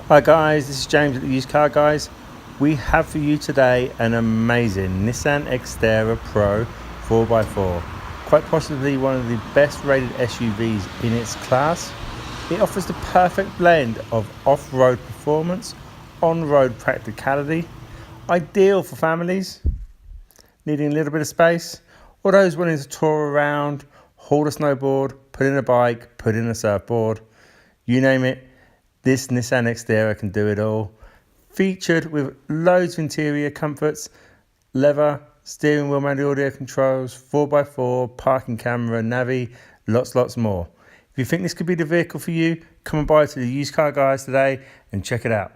Hi guys, this is James at the Used Car Guys. We have for you today an amazing Nissan Xterra Pro 4x4, quite possibly one of the best rated SUVs in its class. It offers the perfect blend of off-road performance, on-road practicality, ideal for families needing a little bit of space, or those wanting to tour around, haul a snowboard, put in a bike, put in a surfboard, you name it. This Nissan Xterra can do it all. Featured with loads of interior comforts, leather, steering wheel manual audio controls, 4x4, parking camera, navi, lots more. If you think this could be the vehicle for you, come and buy it to the Used Car Guys today and check it out.